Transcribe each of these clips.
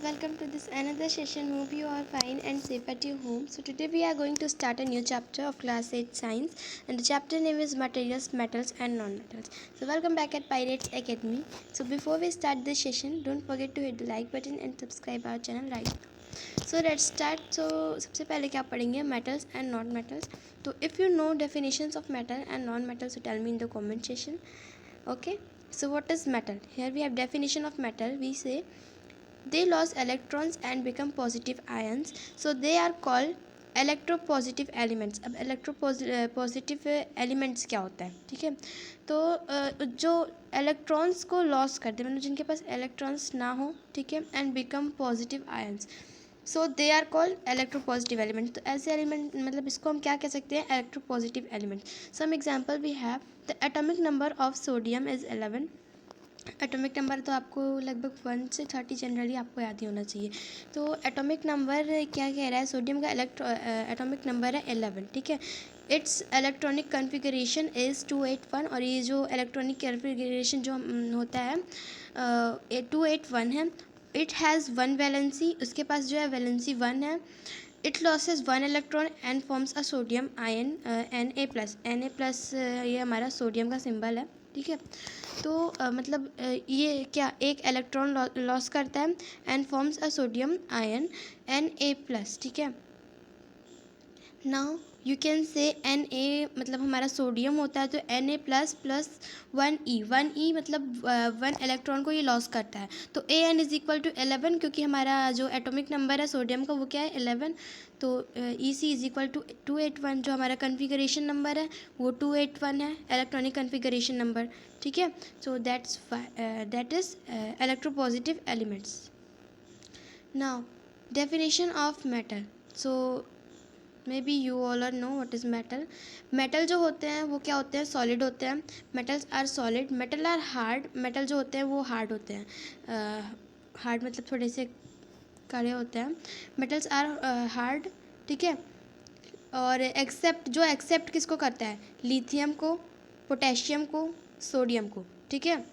welcome to this another session. Hope you are fine and safe at your home. So today we are going to start a new chapter of class 8 science, and the chapter name is materials, metals and non-metals. So welcome back at Pirates Academy. So before we start this session, don't forget to hit the like button and subscribe our channel right now. So let's start. So सबसे पहले क्या पढ़ेंगे, metals and non-metals. So if you know definitions of metal and non-metals, so tell me in the comment section. Okay, so what is metal? Here we have definition of metal. We say they lose electrons and become positive ions, so they are called electropositive elements. अब electropositive elements क्या होता है, ठीक है? तो जो electrons को loss करते हैं, मतलब जिनके पास electrons ना हो, ठीक है, and become positive ions, so they are called electropositive element. तो ऐसे एलिमेंट मतलब इसको हम क्या कह सकते हैं, electropositive element. Some example we have the atomic number of sodium is 11. Atomic number तो आपको लगभग 1 से 30 जनरली आपको याद ही होना चाहिए. तो एटॉमिक नंबर क्या कह रहा है, सोडियम का एटॉमिक नंबर है 11, ठीक है. It's electronic configuration is 281. और ये जो इलेक्ट्रॉनिक कन्फिगरेशन जो होता है 281 है. इट हैज़ 1 वैलेंसी, उसके पास जो है वैलेंसी 1 है. It losses 1 electron and forms a sodium ion Na+. ये हमारा सोडियम का सिंबल है, ठीक है. तो मतलब ये क्या एक इलेक्ट्रॉन लॉस करता है and forms a sodium ion Na+, ठीक है. Now you can say Na मतलब हमारा सोडियम होता है, तो Na++ 1e मतलब 1 इलेक्ट्रॉन को ये लॉस करता है. तो An इज इक्वल टू 11, क्योंकि हमारा जो एटॉमिक नंबर है सोडियम का वो क्या है 11. तो Ec इज इक्वल टू 281. जो हमारा कन्फिगरेशन नंबर है वो 281 है, इलेक्ट्रॉनिक कन्फिगरेशन नंबर, ठीक है. So that is electropositive elements. Now definition of metal. So maybe you all are know what is metal. Metal जो होते हैं वो क्या होते हैं, सॉलिड होते हैं. Metals are solid, metal are hard. Metal जो होते हैं वो हार्ड होते हैं. हार्ड मतलब थोड़े से कड़े होते हैं. मेटल्स आर हार्ड, ठीक है. और एक्सेप्ट किसको करता है, लिथियम को, पोटेशियम को, सोडियम को, ठीक है.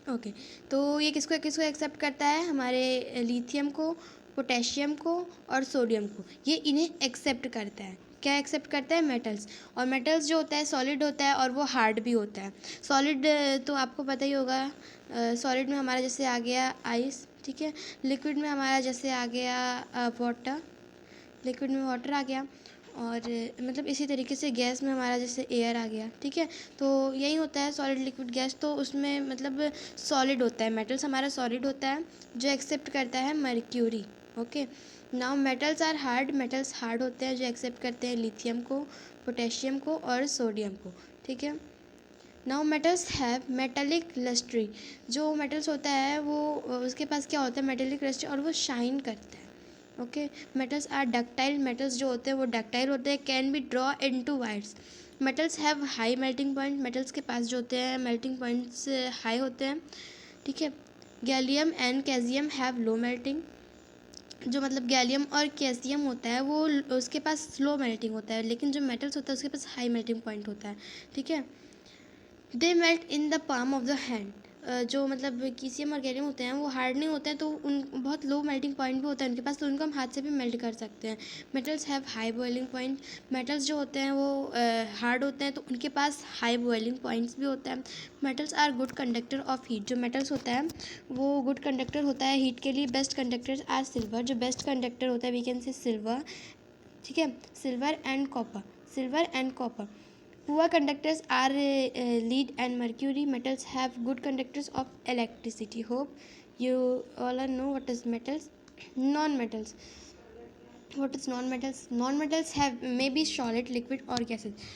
ओके तो ये किसको किसको एक्सेप्ट करता है, हमारे लिथियम को, पोटेशियम को और सोडियम को. ये इन्हें एक्सेप्ट करता है. क्या एक्सेप्ट करता है, मेटल्स. और मेटल्स जो होता है सॉलिड होता है और वो हार्ड भी होता है. सॉलिड तो आपको पता ही होगा, सॉलिड में हमारा जैसे आ गया आइस, ठीक है. लिक्विड में हमारा जैसे आ गया वाटर, लिक्विड में वाटर आ गया. और मतलब इसी तरीके से गैस में हमारा जैसे एयर आ गया, ठीक है. तो यही होता है सॉलिड लिक्विड गैस. तो उसमें मतलब सॉलिड होता है, मेटल्स हमारा सॉलिड होता है जो एक्सेप्ट करता है mercury. Okay now metals are hard. Metals hard होते हैं जो एक्सेप्ट करते हैं लिथियम को, पोटेशियम को और सोडियम को, ठीक है. Now metals have metallic lustre. जो मेटल्स होता है वो उसके पास क्या होता है, मेटेलिक लस्ट्री, और वो शाइन करता है. Okay metals are ductile. Metals जो होते हैं वो डक्टाइल होते हैं. Can be draw into wires. Metals have high melting point. Metals के पास जो होते हैं मेल्टिंग पॉइंट्स हाई होते हैं, ठीक है. Gallium and calcium have low melting. जो मतलब गैलियम और कैल्शियम होता है वो उसके पास स्लो मेल्टिंग होता है, लेकिन जो मेटल्स होता है उसके पास हाई मेल्टिंग पॉइंट होता है, ठीक है. They melt in the palm of the hand. जो मतलब कैल्शियम और गैलियम होते हैं वो हार्ड नहीं होते हैं, तो उन बहुत लो मेल्टिंग पॉइंट भी होता है उनके पास, तो उनको हम हाथ से भी मेल्ट कर सकते हैं. Metals have high boiling point. Metals जो होते हैं वो हार्ड होते हैं तो उनके पास हाई बॉइलिंग पॉइंट्स भी होता है. Metals are good conductor of heat. जो मेटल्स होता है वो गुड कंडक्टर होता है हीट के लिए. Best conductors are silver. जो बेस्ट कंडक्टर होता है वी कैन से सिल्वर, ठीक है. Silver and copper. Poor conductors are lead and mercury. Metals have good conductors of electricity. Hope you all know what is metals. Non-metals. What is non-metals? Non-metals have maybe solid, liquid or gases.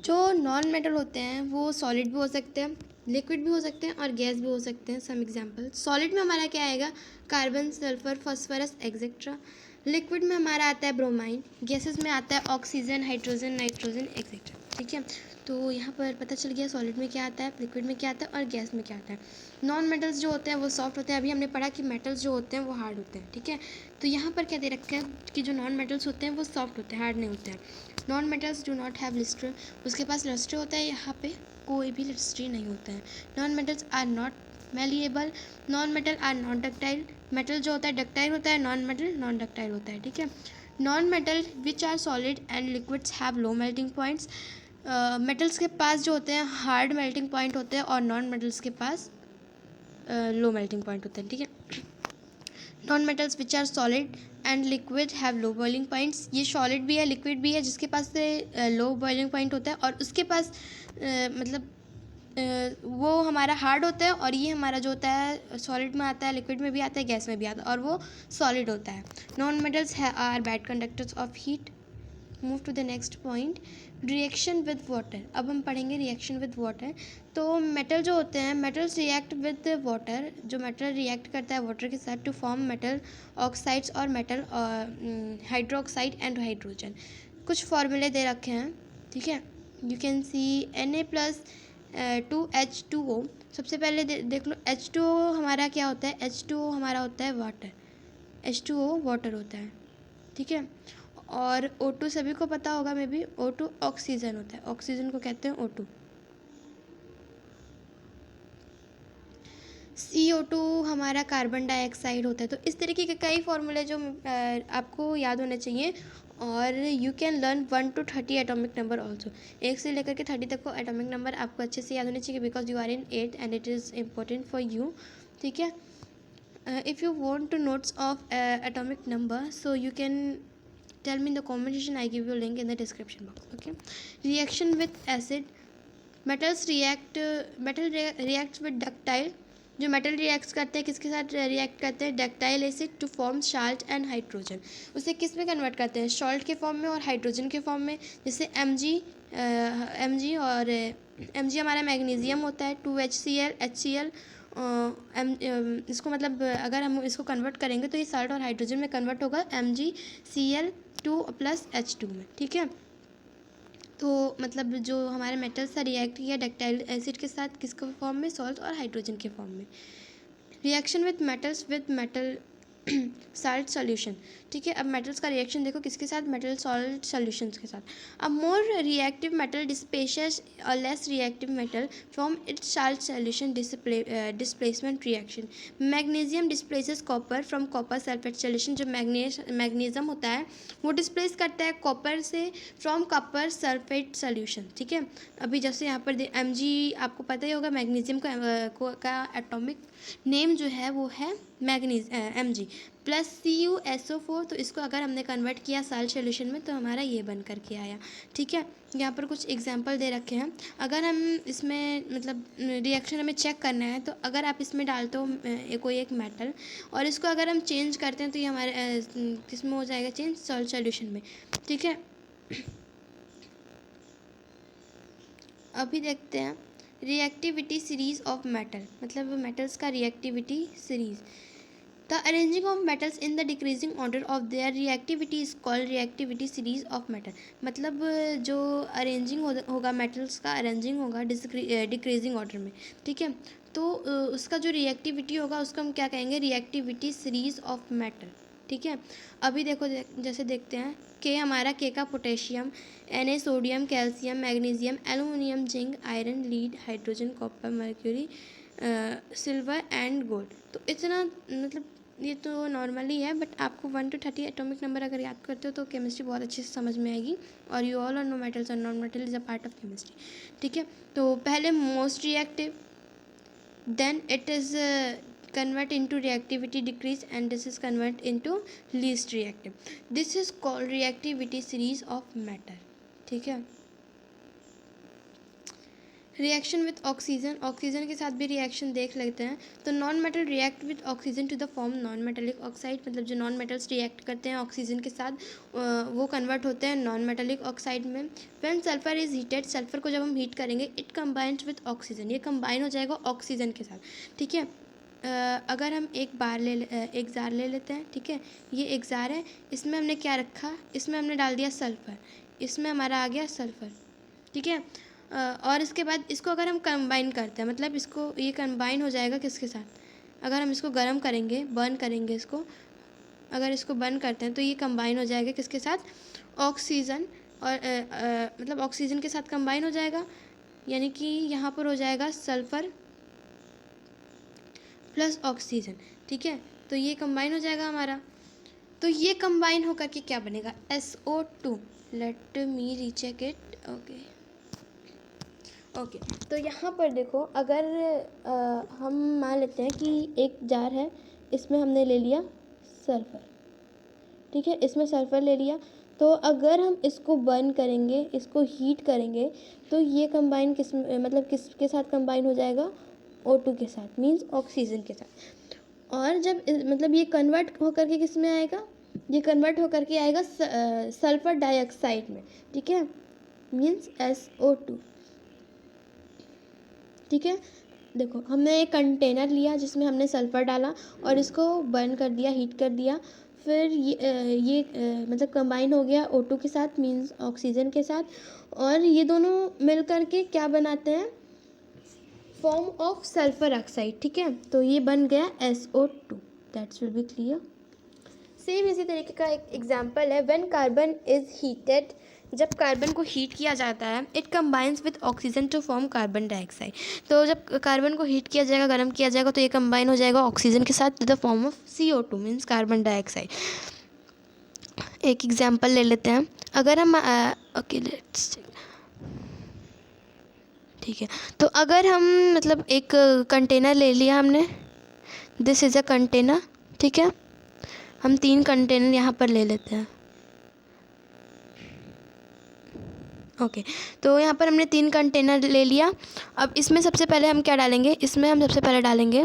जो non metal होते हैं वो solid भी हो सकते हैं, liquid भी हो सकते हैं और गैस भी हो सकते हैं. सम एग्जांपल, सॉलिड में हमारा क्या आएगा, carbon, sulphur, phosphorus etcetera. Liquid में हमारा आता है ब्रोमाइन. गैसेस में आता है ऑक्सीजन, हाइड्रोजन, नाइट्रोजन एक्सेट्रा, ठीक है. तो यहाँ पर पता चल गया सॉलिड में क्या आता है, लिक्विड में क्या आता है और गैस में क्या आता है. नॉन मेटल्स जो होते हैं वो सॉफ्ट होते हैं. अभी हमने पढ़ा कि मेटल्स जो होते हैं वो हार्ड होते हैं, ठीक है. तो यहाँ पर क्या दे रखा है कि जो नॉन मेटल्स होते हैं वो सॉफ्ट होते हैं, हार्ड नहीं होते हैं. Non metals do not have lustre. उसके पास लस्टर होता है, यहाँ पे कोई भी लस्टर नहीं होता है. Non metals are not malleable, non metal are non ductile, metal जो होता है डक्टाइल होता है, नॉन मेटल नॉन डक्टाइल होता है, ठीक है। Non metal which are solid and liquids have low melting points, metals के पास जो होते हैं हार्ड मेल्टिंग पॉइंट होते हैं और नॉन मेटल्स के पास लो मेल्टिंग पॉइंट होते हैं, ठीक है। Non metals which are solid and liquid have low boiling points, ये सॉलिड भी है लिक्विड भी है जिसके पास से लो बॉइलिंग पॉइंट होता है और उसके पास मतलब वो हमारा हार्ड होता है और ये हमारा जो होता है सॉलिड में आता है, लिक्विड में भी आता है, गैस में भी आता है और वो सॉलिड होता है। Non metals are bad conductors of heat. Move to the next point, reaction with water. अब हम पढ़ेंगे रिएक्शन विद वाटर। तो मेटल जो होते हैं, मेटल्स रिएक्ट विद वाटर, जो मेटल रिएक्ट करता है वाटर के साथ टू फॉर्म मेटल ऑक्साइड्स और मेटल हाइड्रोक्साइड एंड हाइड्रोजन। कुछ फॉर्मूले दे रखे हैं, ठीक है। You can see Na+2H2O। सबसे पहले देख लो H2O हमारा क्या होता है, H2O हमारा होता है वाटर, H2O वाटर होता है, ठीक है। और O2 सभी को पता होगा, मे बी O2 ऑक्सीजन होता है, ऑक्सीजन को कहते हैं O2। CO2 हमारा कार्बन डाइऑक्साइड होता है। तो इस तरीके के कई फॉर्मूले जो आपको याद होने चाहिए। और you can learn 1 to 30 atomic number also. 1 से लेकर के 30 तक को एटॉमिक नंबर आपको अच्छे से याद होने चाहिए because you are in 8th and it is important for you, ठीक है। If you want to notes of atomic number, so you can tell me in the comment section. I give you a link in the description box, okay. Reaction with acid, metals react metal reacts with ductile। जो metal react करते हैं किसके साथ react करते हैं, ductile acid to form salt and hydrogen. उसे किस में कन्वर्ट करते हैं, सॉल्ट के फॉर्म में और हाइड्रोजन के फॉर्म में। जैसे Mg और Mg हमारा मैग्नीशियम होता है, 2HCl HCl इसको मतलब अगर हम इसको कन्वर्ट करेंगे तो ये साल्ट और हाइड्रोजन में कन्वर्ट होगा MgCl2+H2 में, ठीक है। तो मतलब जो हमारे मेटल्स का रिएक्ट किया डक्टाइल एसिड के साथ किसके फॉर्म में, सॉल्ट और हाइड्रोजन के फॉर्म में। Reaction with metals with metal salt solution, ठीक है। अब मेटल्स का रिएक्शन देखो किसके साथ, मेटल सॉल्ट सॉल्यूशंस के साथ। अब मोर रिएक्टिव मेटल डिस्पेशेस और less reactive metal from its salt solution displacement reaction. Magnesium displaces copper from copper sulphate solution. जो मैग्नीशियम होता है वो डिस्प्लेस करता है कॉपर से फ्रॉम कॉपर सल्फेट सॉल्यूशन, ठीक है। अभी जैसे यहाँ पर Mg आपको पता ही होगा, मैग्नीशियम का एटॉमिक नेम जो है वो है Mg प्लस CuSO4। तो इसको अगर हमने कन्वर्ट किया साल्ट सॉल्यूशन में तो हमारा ये बन करके आया, ठीक है। यहाँ पर कुछ एग्जांपल दे रखे हैं। अगर हम इसमें मतलब रिएक्शन हमें चेक करना है तो अगर आप इसमें डालते हो कोई एक मेटल और इसको अगर हम चेंज करते हैं तो ये हमारे किसमें हो जाएगा चेंज, सॉल्ट सॉल्यूशन में, ठीक है। अभी देखते हैं रिएक्टिविटी सीरीज ऑफ मेटल, मतलब मेटल्स का reactivity series. The arranging of metals in the decreasing order of their reactivity is called reactivity series of metal. मतलब जो अरेंजिंग होगा मेटल्स का अरेंजिंग होगा डिक्रीजिंग ऑर्डर में, ठीक है। तो उसका जो रिएक्टिविटी होगा उसको हम क्या कहेंगे, रिएक्टिविटी सीरीज ऑफ मेटल, ठीक है। अभी देखो जैसे देखते हैं के हमारा के का potassium, Na sodium, calcium, magnesium, aluminium, zinc, iron, lead, hydrogen, copper, mercury, silver and gold. तो इतना मतलब ये तो नॉर्मली है बट आपको 1 to 30 एटॉमिक नंबर अगर याद करते हो तो केमिस्ट्री बहुत अच्छे से समझ में आएगी। और यू ऑल नो मेटल्स और non metal is a part of chemistry, ठीक है। तो पहले most reactive, then it is convert into reactivity decrease and this is convert into least reactive. This is called reactivity series of matter, ठीक है। Reaction with oxygen, oxygen के साथ भी reaction देख लेते हैं। तो non metal react with oxygen to the form non metallic oxide. मतलब जो नॉन मेटल्स रिएक्ट करते हैं ऑक्सीजन के साथ वो कन्वर्ट होते हैं नॉन मेटेलिक ऑक्साइड में। When sulphur is heated, sulphur को जब हम हीट करेंगे इट कंबाइंस विथ ऑक्सीजन, ये कंबाइन हो जाएगा ऑक्सीजन के साथ, ठीक है। अगर हम एक जार ले लेते हैं, ठीक है। ये एक जार है, इसमें हमने क्या रखा, इसमें हमने डाल दिया सल्फ़र, इसमें हमारा आ गया सल्फ़र, ठीक है। और इसके बाद इसको अगर हम कंबाइन करते हैं मतलब इसको ये कंबाइन हो जाएगा किसके साथ, अगर हम इसको गर्म करेंगे बर्न करेंगे इसको, अगर इसको बर्न करते हैं तो ये कंबाइन हो जाएगा किसके साथ, ऑक्सीजन। और मतलब ऑक्सीजन के साथ कंबाइन हो जाएगा, यानी कि यहाँ पर हो जाएगा सल्फ़र प्लस ऑक्सीजन, ठीक है। तो ये कंबाइन हो जाएगा हमारा, तो ये कंबाइन होकर के क्या बनेगा, SO2। Let me recheck it. Okay, तो यहाँ पर देखो, अगर हम मान लेते हैं कि एक जार है, इसमें हमने ले लिया सल्फ़र, ठीक है, इसमें सल्फ़र ले लिया। तो अगर हम इसको बर्न करेंगे, इसको हीट करेंगे, तो ये कंबाइन किसके साथ कंबाइन हो जाएगा, O2 के साथ, मीन्स ऑक्सीजन के साथ। और जब ये कन्वर्ट होकर के किस में आएगा, ये कन्वर्ट होकर के आएगा सल्फ़र डाइऑक्साइड में, ठीक है, मीन्स SO2, ठीक है। देखो, हमने एक कंटेनर लिया जिसमें हमने सल्फ़र डाला और इसको बर्न कर दिया, हीट कर दिया, फिर ये कंबाइन हो गया O2 के साथ, मीन्स ऑक्सीजन के साथ, और ये दोनों मिल कर के क्या बनाते हैं, फॉर्म ऑफ सल्फ़र ऑक्साइड, ठीक है। तो ये बन गया SO2, that's will be clear. Same इसी तरीके का एक एग्जाम्पल है, व्हेन कार्बन इज़ हीटेड, जब कार्बन को हीट किया जाता है, it combines with oxygen to form carbon dioxide. तो जब कार्बन को हीट किया जाएगा, गर्म किया जाएगा, तो ये कंबाइन हो जाएगा ऑक्सीजन के साथ the form of CO2, means carbon dioxide. एक एग्जाम्पल ले लेते हैं, अगर हम ओके लेट्स, ठीक है। तो अगर हम एक कंटेनर ले लिया हमने, दिस इज़ अ कंटेनर, ठीक है, हम 3 कंटेनर यहाँ पर ले लेते हैं। ओके, तो यहाँ पर हमने 3 कंटेनर ले लिया। अब इसमें सबसे पहले हम क्या डालेंगे, इसमें हम सबसे पहले डालेंगे,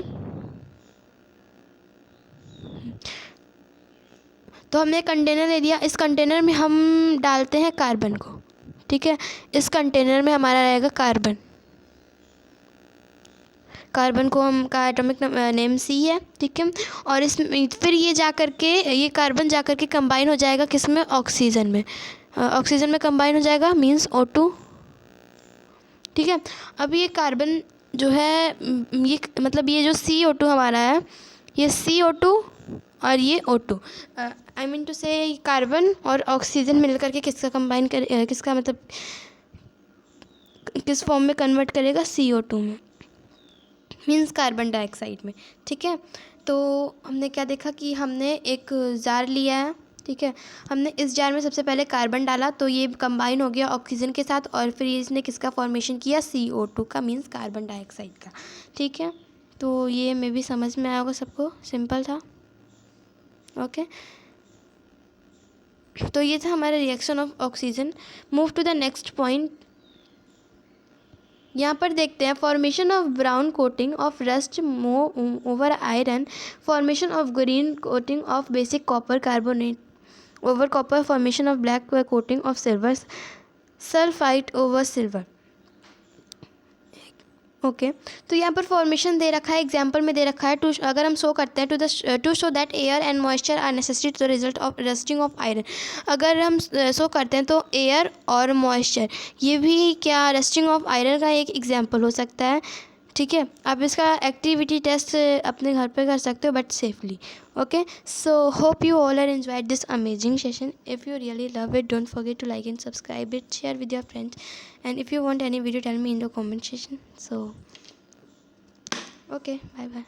तो हमने कंटेनर ले लिया, इस कंटेनर में हम डालते हैं कार्बन को, ठीक है। इस कंटेनर में हमारा रहेगा कार्बन, कार्बन को हम का एटॉमिक नेम C है, ठीक है। और इसमें फिर ये कार्बन जा कर के कंबाइन हो जाएगा किस में, ऑक्सीजन में, ऑक्सीजन में कंबाइन हो जाएगा, मीन्स O2, ठीक है। अब ये कार्बन जो है, ये जो CO2 हमारा है, ये CO2 और ये O2, आई मीन टू से कार्बन और ऑक्सीजन मिल करके किसका कंबाइन कर, किस फॉर्म में कन्वर्ट करेगा, CO2 में, मीन्स कार्बन डाइऑक्साइड में, ठीक है। तो हमने क्या देखा कि हमने एक जार लिया है, ठीक है, हमने इस जार में सबसे पहले कार्बन डाला, तो ये कंबाइन हो गया ऑक्सीजन के साथ, और फिर इसने किसका फॉर्मेशन किया, CO2 का, मीन्स कार्बन डाइऑक्साइड का, ठीक है। तो ये मे भी समझ में आया होगा सबको, सिंपल था, ओके। तो ये था हमारा reaction of oxygen. Move to the next point. यहाँ पर देखते हैं, formation of brown coating of rust over iron, formation of green coating of basic copper carbonate over copper, formation of black coating of silver sulphide over silver, okay. तो यहाँ पर formation दे रखा है, example में दे रखा है, अगर हम शो करते हैं, to show that air and moisture are necessary to the result of rusting of iron. अगर हम शो करते हैं तो एयर और मॉइस्चर, ये भी क्या रस्टिंग ऑफ आयरन का एक एग्जाम्पल हो सकता है, ठीक है। आप इसका एक्टिविटी टेस्ट अपने घर पे कर सकते हो, but safely, okay. So hope you all are enjoyed this amazing session. If you really love it, don't forget to like and subscribe it, share with your friends, and if you want any video, tell me in the comment section. So okay, bye bye.